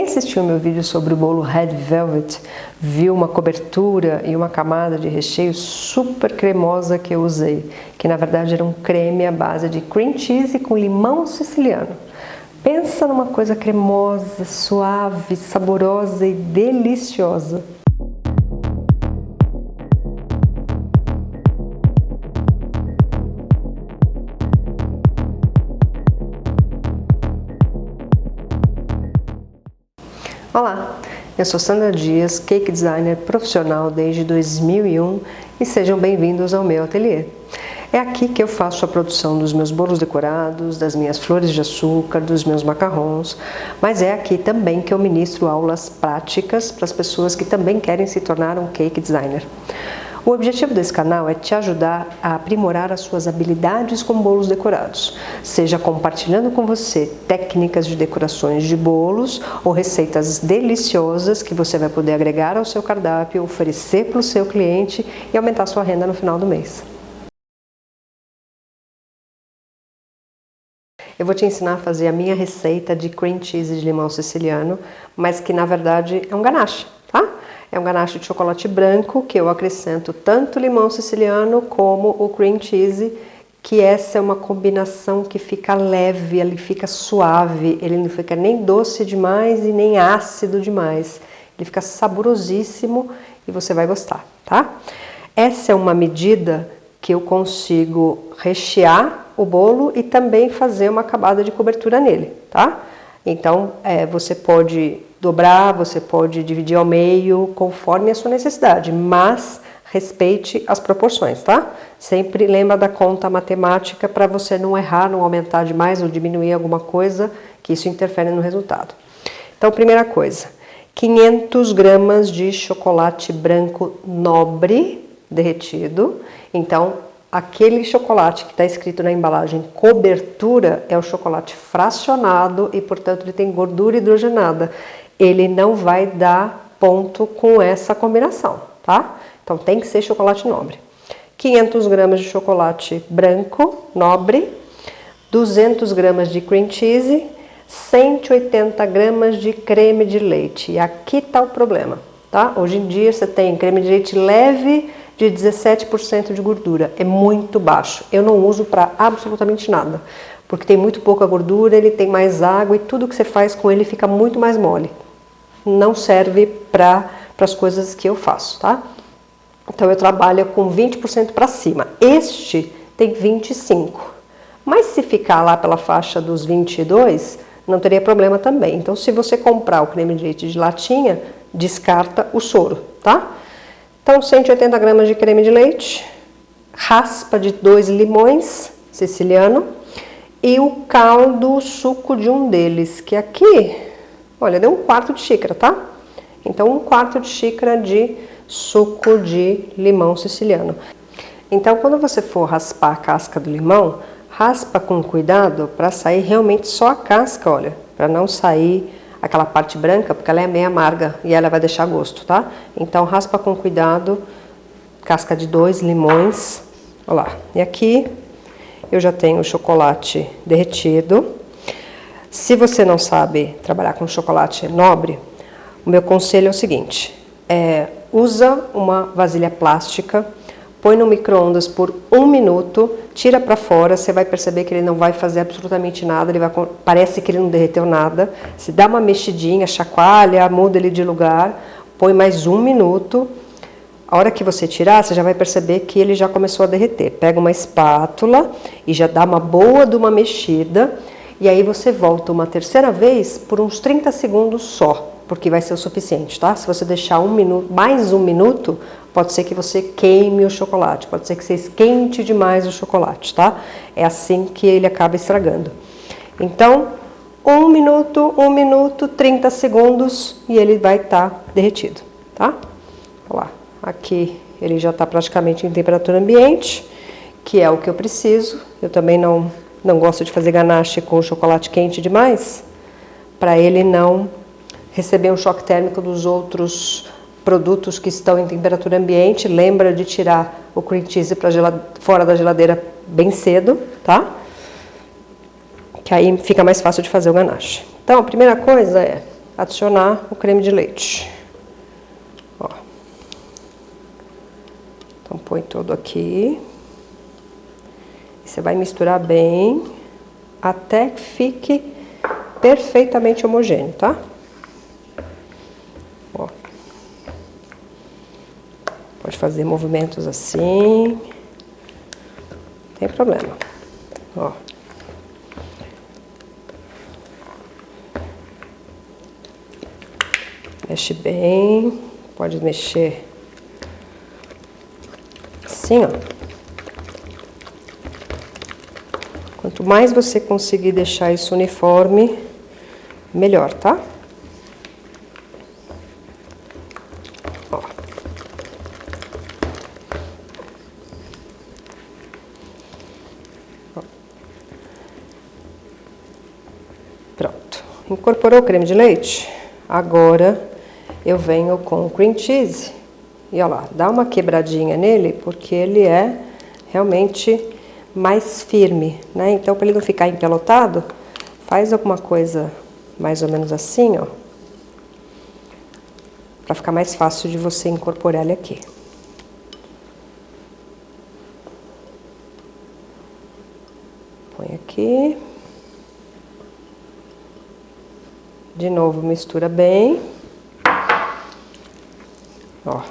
assistiu meu vídeo sobre o bolo Red Velvet viu uma cobertura e uma camada de recheio super cremosa que eu usei, que na verdade era um creme à base de cream cheese com limão siciliano. Pensa numa coisa cremosa, suave, saborosa e deliciosa. Olá, eu sou Sandra Dias, cake designer profissional desde 2001 e sejam bem-vindos ao meu ateliê. É aqui que eu faço a produção dos meus bolos decorados, das minhas flores de açúcar, dos meus macarrons, mas é aqui também que eu ministro aulas práticas para as pessoas que também querem se tornar um cake designer. O objetivo desse canal é te ajudar a aprimorar as suas habilidades com bolos decorados, seja compartilhando com você técnicas de decorações de bolos ou receitas deliciosas que você vai poder agregar ao seu cardápio, oferecer para o seu cliente e aumentar sua renda no final do mês. Eu vou te ensinar a fazer a minha receita de cream cheese de limão siciliano, mas que na verdade é um ganache, tá? É um ganache de chocolate branco que eu acrescento tanto limão siciliano como o cream cheese, que essa é uma combinação que fica leve, ele fica suave, ele não fica nem doce demais e nem ácido demais. Ele fica saborosíssimo e você vai gostar, tá? Essa é uma medida que eu consigo rechear o bolo e também fazer uma camada de cobertura nele, tá? Então, você pode dobrar, você pode dividir ao meio, conforme a sua necessidade, mas respeite as proporções, tá? Sempre lembra da conta matemática para você não errar, não aumentar demais ou diminuir alguma coisa, que isso interfere no resultado. Então, primeira coisa, 500 gramas de chocolate branco nobre derretido. Então, aquele chocolate que está escrito na embalagem cobertura é o chocolate fracionado e, portanto, ele tem gordura hidrogenada. Ele não vai dar ponto com essa combinação, tá? Então tem que ser chocolate nobre. 500 gramas de chocolate branco nobre, 200 gramas de cream cheese, 180 gramas de creme de leite. E aqui está o problema, tá? Hoje em dia você tem creme de leite leve de 17% de gordura, é muito baixo. Eu não uso para absolutamente nada, porque tem muito pouca gordura, ele tem mais água e tudo que você faz com ele fica muito mais mole. Não serve para as coisas que eu faço, tá? Então eu trabalho com 20% para cima. Este tem 25%. Mas se ficar lá pela faixa dos 22%, não teria problema também. Então se você comprar o creme de leite de latinha, descarta o soro, tá? Então 180 gramas de creme de leite, raspa de 2 limões siciliano e o caldo, o suco de um deles, que aqui, olha, deu 1/4 de xícara, tá? Então 1/4 de xícara de suco de limão siciliano. Então quando você for raspar a casca do limão, raspa com cuidado para sair realmente só a casca, olha, para não sair aquela parte branca, porque ela é meio amarga e ela vai deixar gosto, tá? Então raspa com cuidado, casca de 2 limões, olha lá. E aqui eu já tenho o chocolate derretido. Se você não sabe trabalhar com chocolate nobre, o meu conselho é o seguinte, usa uma vasilha plástica, põe no micro-ondas por 1 minuto, tira para fora, você vai perceber que ele não vai fazer absolutamente nada, parece que ele não derreteu nada. Se dá uma mexidinha, chacoalha, muda ele de lugar, põe mais 1 minuto. A hora que você tirar, você já vai perceber que ele já começou a derreter. Pega uma espátula e já dá uma boa de uma mexida, e aí você volta uma terceira vez por uns 30 segundos só, porque vai ser o suficiente, tá? Se você deixar 1 minuto, mais 1 minuto, pode ser que você queime o chocolate, pode ser que você esquente demais o chocolate, tá? É assim que ele acaba estragando. Então, 1 minuto, 30 segundos e ele vai estar derretido, tá? Olha lá, aqui ele já está praticamente em temperatura ambiente, que é o que eu preciso. Eu também não gosto de fazer ganache com chocolate quente demais, para ele não receber um choque térmico dos outros produtos que estão em temperatura ambiente. Lembra de tirar o cream cheese para fora da geladeira bem cedo, tá? Que aí fica mais fácil de fazer o ganache. Então, a primeira coisa é adicionar o creme de leite. Ó. Então, põe todo aqui. Você vai misturar bem até que fique perfeitamente homogêneo, tá? Ó. Pode fazer movimentos assim, não tem problema. Ó. Mexe bem, pode mexer assim, ó. Quanto mais você conseguir deixar isso uniforme, melhor, tá? Ó. Ó. Pronto. Incorporou o creme de leite? Agora eu venho com o cream cheese e olha lá, dá uma quebradinha nele porque ele é realmente mais firme, né? Então, para ele não ficar empelotado, faz alguma coisa mais ou menos assim, ó, para ficar mais fácil de você incorporar ele aqui. Põe aqui. De novo, mistura bem. Ó.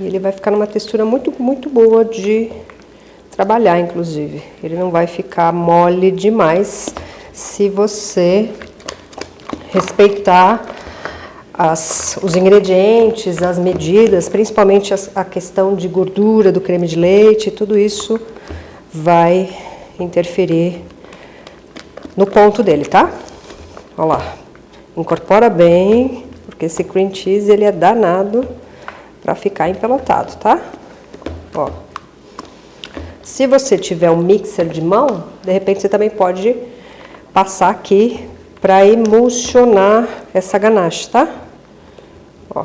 E ele vai ficar numa textura muito boa de trabalhar, inclusive. Ele não vai ficar mole demais se você respeitar os ingredientes, as medidas, principalmente a questão de gordura do creme de leite, tudo isso vai interferir no ponto dele, tá? Olha lá, incorpora bem, porque esse cream cheese ele é danado para ficar empelotado, tá? Ó. Se você tiver um mixer de mão, de repente você também pode passar aqui para emulsionar essa ganache, tá? Ó.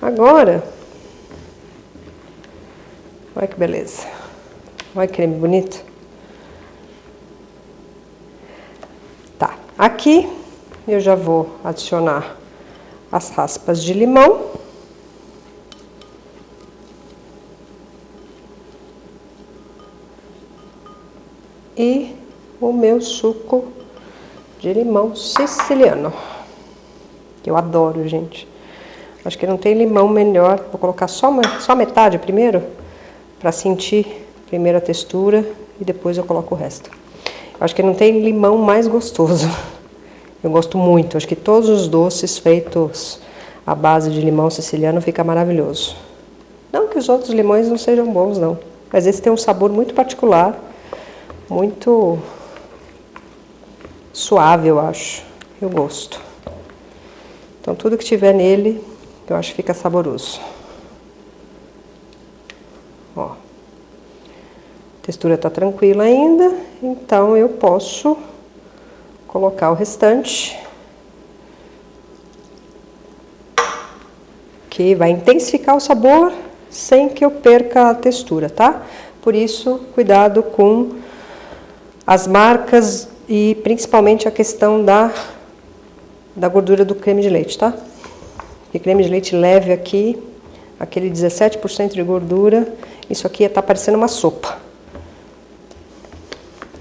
Agora, olha que beleza. Olha que creme bonito. Tá, aqui eu já vou adicionar as raspas de limão. E o meu suco de limão siciliano, que eu adoro, gente. Acho que não tem limão melhor. Vou colocar só metade primeiro, para sentir primeiro a textura e depois eu coloco o resto. Acho que não tem limão mais gostoso. Eu gosto muito. Acho que todos os doces feitos à base de limão siciliano fica maravilhoso. Não que os outros limões não sejam bons, não. Mas esse tem um sabor muito particular, muito suave, eu acho. Eu gosto. Então, tudo que tiver nele, eu acho que fica saboroso. Ó. A textura tá tranquila ainda, então eu posso colocar o restante, que vai intensificar o sabor sem que eu perca a textura, tá? Por isso, cuidado com as marcas e principalmente a questão da gordura do creme de leite, tá? Porque creme de leite leve aqui, aquele 17% de gordura, isso aqui tá parecendo uma sopa.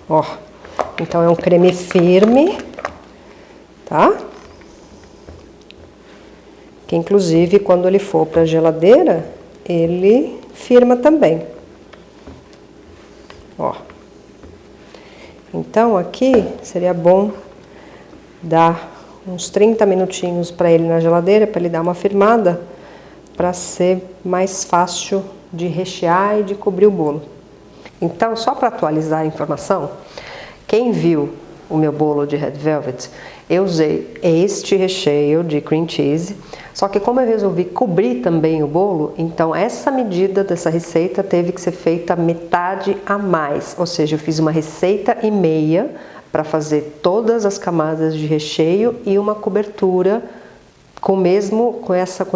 Ó, então é um creme firme, tá? Que inclusive quando ele for para a geladeira, ele firma também. Ó. Então aqui seria bom dar uns 30 minutinhos para ele na geladeira, para ele dar uma firmada, para ser mais fácil de rechear e de cobrir o bolo. Então, só para atualizar a informação, quem viu o meu bolo de Red Velvet, eu usei este recheio de cream cheese, só que como eu resolvi cobrir também o bolo, então essa medida dessa receita teve que ser feita metade a mais, ou seja, eu fiz uma receita e meia para fazer todas as camadas de recheio e uma cobertura com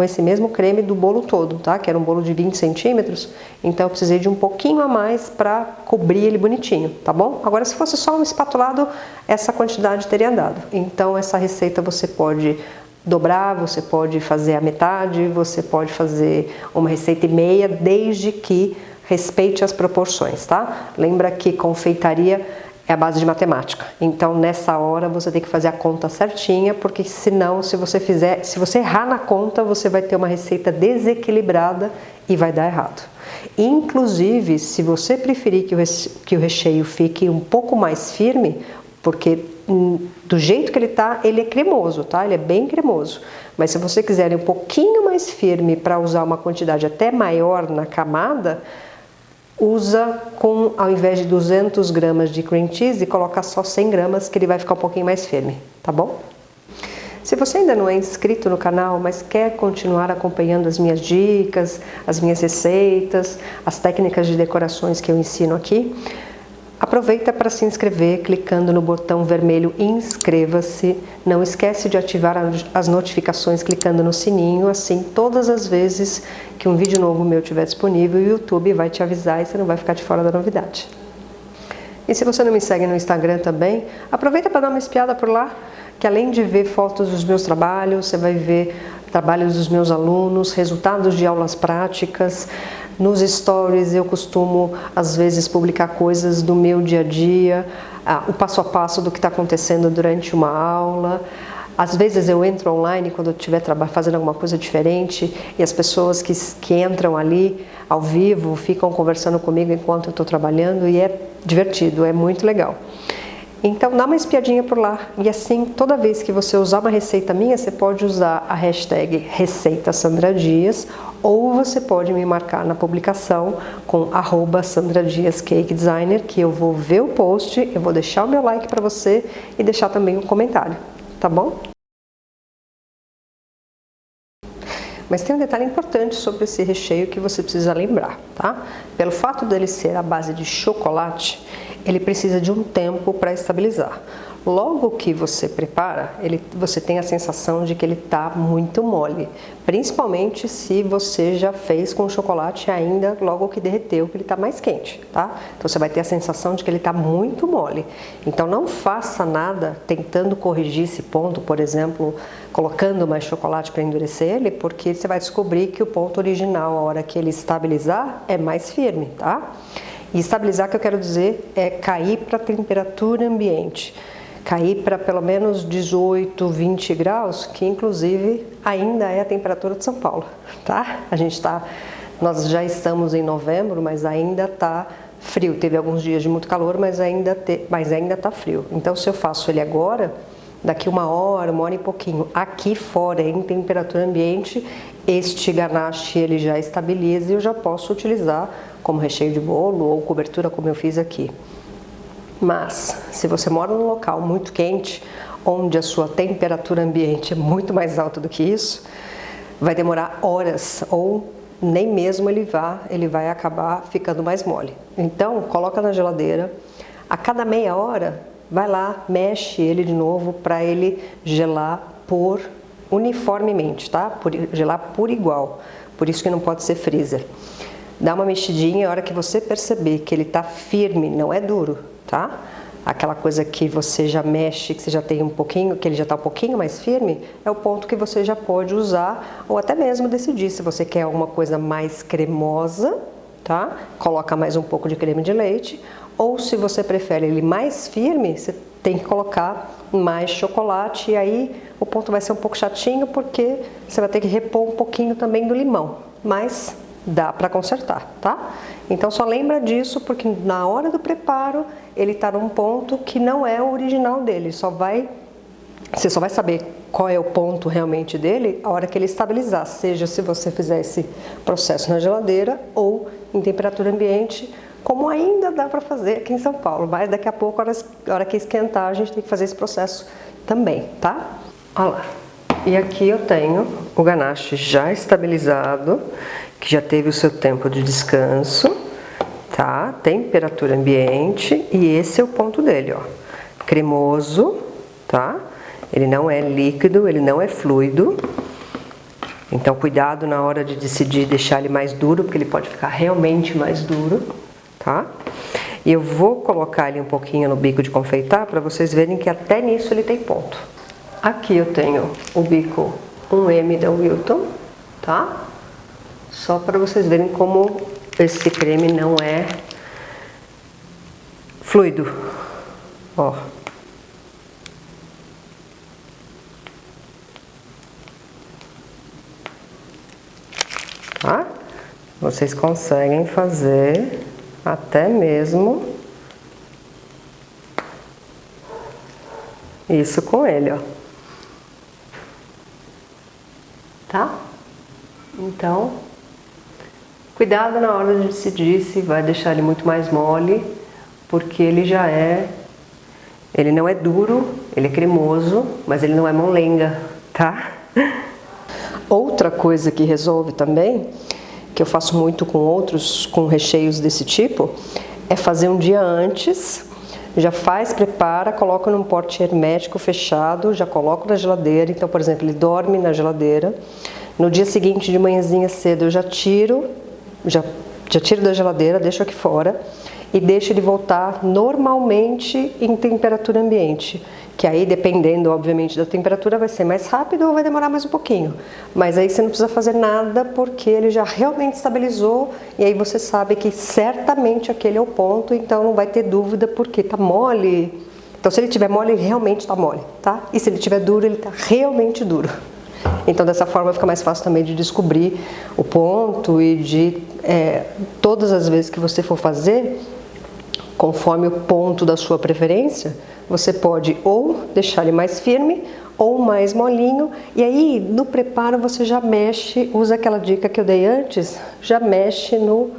esse mesmo creme do bolo todo, tá? Que era um bolo de 20 centímetros, então eu precisei de um pouquinho a mais para cobrir ele bonitinho, tá bom? Agora, se fosse só um espatulado, essa quantidade teria dado. Então, essa receita você pode dobrar, você pode fazer a metade, você pode fazer uma receita e meia, desde que respeite as proporções, tá? Lembra que confeitaria é a base de matemática. Então, nessa hora, você tem que fazer a conta certinha, porque senão, se você errar na conta, você vai ter uma receita desequilibrada e vai dar errado. Inclusive, se você preferir que o recheio fique um pouco mais firme, porque do jeito que ele é cremoso, tá? Ele é bem cremoso. Mas se você quiser ele um pouquinho mais firme para usar uma quantidade até maior na camada, usa ao invés de 200 gramas de cream cheese, coloca só 100 gramas, que ele vai ficar um pouquinho mais firme, tá bom? Se você ainda não é inscrito no canal, mas quer continuar acompanhando as minhas dicas, as minhas receitas, as técnicas de decorações que eu ensino aqui, aproveita para se inscrever clicando no botão vermelho inscreva-se. Não esquece de ativar as notificações clicando no sininho, assim todas as vezes que um vídeo novo meu estiver disponível, o YouTube vai te avisar e você não vai ficar de fora da novidade. E se você não me segue no Instagram também, aproveita para dar uma espiada por lá, que além de ver fotos dos meus trabalhos, você vai ver trabalhos dos meus alunos, resultados de aulas práticas. Nos stories eu costumo, às vezes, publicar coisas do meu dia a dia, o passo a passo do que está acontecendo durante uma aula. Às vezes eu entro online quando eu estiver fazendo alguma coisa diferente e as pessoas que entram ali ao vivo ficam conversando comigo enquanto eu estou trabalhando e é divertido, é muito legal. Então dá uma espiadinha por lá e assim toda vez que você usar uma receita minha, você pode usar a hashtag #ReceitaSandraDias ou você pode me marcar na publicação com @SandraDiasCakeDesigner, que eu vou ver o post, eu vou deixar o meu like para você e deixar também um comentário, tá bom? Mas tem um detalhe importante sobre esse recheio que você precisa lembrar, tá? Pelo fato dele ser à base de chocolate, ele precisa de um tempo para estabilizar. Logo que você prepara, você tem a sensação de que ele está muito mole, principalmente se você já fez com o chocolate ainda logo que derreteu, que ele está mais quente, tá? Então você vai ter a sensação de que ele está muito mole. Então não faça nada tentando corrigir esse ponto, por exemplo, colocando mais chocolate para endurecer ele, porque você vai descobrir que o ponto original, a hora que ele estabilizar, é mais firme, tá? E estabilizar, que eu quero dizer, é cair para a temperatura ambiente. Cair para pelo menos 18, 20 graus, que inclusive ainda é a temperatura de São Paulo, tá? Nós já estamos em novembro, mas ainda tá frio. Teve alguns dias de muito calor, mas ainda tá frio. Então, se eu faço ele agora, daqui uma hora e pouquinho, aqui fora, em temperatura ambiente, este ganache ele já estabiliza e eu já posso utilizar como recheio de bolo ou cobertura, como eu fiz aqui. Mas, se você mora num local muito quente, onde a sua temperatura ambiente é muito mais alta do que isso, vai demorar horas ou nem mesmo ele vai acabar ficando mais mole. Então, coloca na geladeira, a cada meia hora, vai lá, mexe ele de novo para ele gelar uniformemente, tá? Gelar por igual, por isso que não pode ser freezer. Dá uma mexidinha, a hora que você perceber que ele tá firme, não é duro, tá? Aquela coisa que você já mexe, que você já tem um pouquinho, que ele já tá um pouquinho mais firme, é o ponto que você já pode usar, ou até mesmo decidir se você quer alguma coisa mais cremosa, tá? Coloca mais um pouco de creme de leite, ou se você prefere ele mais firme, você tem que colocar mais chocolate, e aí o ponto vai ser um pouco chatinho, porque você vai ter que repor um pouquinho também do limão, mas dá para consertar, tá? Então só lembra disso, porque na hora do preparo ele tá num ponto que não é o original dele, você só vai saber qual é o ponto realmente dele a hora que ele estabilizar, seja se você fizer esse processo na geladeira ou em temperatura ambiente, como ainda dá para fazer aqui em São Paulo, mas daqui a pouco, a hora que esquentar, a gente tem que fazer esse processo também, tá? Olha lá. E aqui eu tenho o ganache já estabilizado, que já teve o seu tempo de descanso, tá? Temperatura ambiente, e esse é o ponto dele, ó. cremoso, tá? Ele não é líquido, ele não é fluido. Então cuidado na hora de decidir deixar ele mais duro, porque ele pode ficar realmente mais duro, tá? E eu vou colocar ele um pouquinho no bico de confeitar para vocês verem que até nisso ele tem ponto. Aqui eu tenho o bico 1M da Wilton, tá? Só para vocês verem como esse creme não é fluido, ó. Tá? Vocês conseguem fazer até mesmo isso com ele, ó. Tá? Então, cuidado na hora de decidir se vai deixar ele muito mais mole, porque ele não é duro, ele é cremoso, mas ele não é molenga, tá? Outra coisa que resolve também, que eu faço muito com recheios desse tipo, é fazer um dia antes, já prepara, coloca num pote hermético fechado, já coloco na geladeira. Então, por exemplo, ele dorme na geladeira. No dia seguinte, de manhãzinha cedo, eu já tiro da geladeira, deixo aqui fora e deixo ele voltar normalmente em temperatura ambiente. Que aí, dependendo, obviamente, da temperatura, vai ser mais rápido ou vai demorar mais um pouquinho. Mas aí você não precisa fazer nada, porque ele já realmente estabilizou, e aí você sabe que certamente aquele é o ponto, então não vai ter dúvida, porque tá mole. Então, se ele tiver mole, ele realmente tá mole, tá? E se ele tiver duro, ele tá realmente duro. Então, dessa forma, fica mais fácil também de descobrir o ponto e de, todas as vezes que você for fazer, conforme o ponto da sua preferência, você pode ou deixar ele mais firme ou mais molinho. E aí, no preparo, você já mexe, usa aquela dica que eu dei antes, já mexe no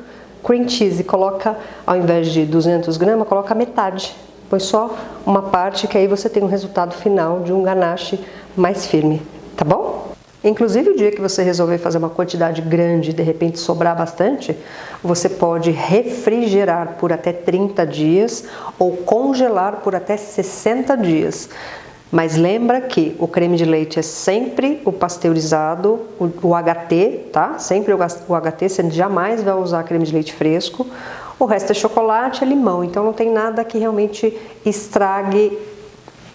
cream cheese. Coloca, ao invés de 200 gramas, coloca metade. Põe só uma parte, que aí você tem um resultado final de um ganache mais firme, tá bom? Inclusive, o dia que você resolver fazer uma quantidade grande e de repente sobrar bastante, você pode refrigerar por até 30 dias ou congelar por até 60 dias. Mas lembra que o creme de leite é sempre o pasteurizado, o HT, tá? Sempre o HT, você jamais vai usar creme de leite fresco. O resto é chocolate, é limão, então não tem nada que realmente estrague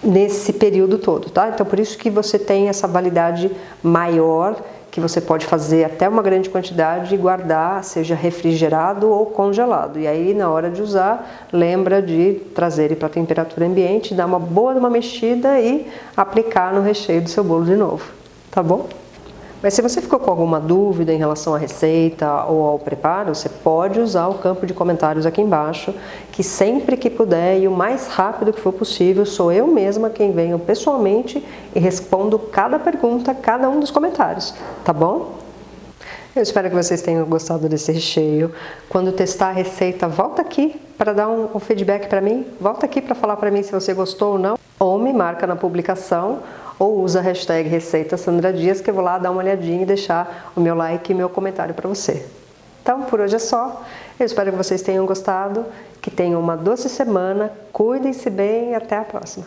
nesse período todo, tá? Então, por isso que você tem essa validade maior, que você pode fazer até uma grande quantidade e guardar, seja refrigerado ou congelado. E aí, na hora de usar, lembra de trazer ele para a temperatura ambiente, dar uma boa mexida e aplicar no recheio do seu bolo de novo, tá bom? Mas se você ficou com alguma dúvida em relação à receita ou ao preparo, você pode usar o campo de comentários aqui embaixo, que sempre que puder e o mais rápido que for possível, sou eu mesma quem venho pessoalmente e respondo cada pergunta, cada um dos comentários, tá bom? Eu espero que vocês tenham gostado desse recheio. Quando testar a receita, volta aqui para dar um feedback para mim, volta aqui para falar para mim se você gostou ou não, ou me marca na publicação, ou usa a hashtag Receita Sandra Dias, que eu vou lá dar uma olhadinha e deixar o meu like e meu comentário para você. Então, por hoje é só. Eu espero que vocês tenham gostado, que tenham uma doce semana, cuidem-se bem e até a próxima.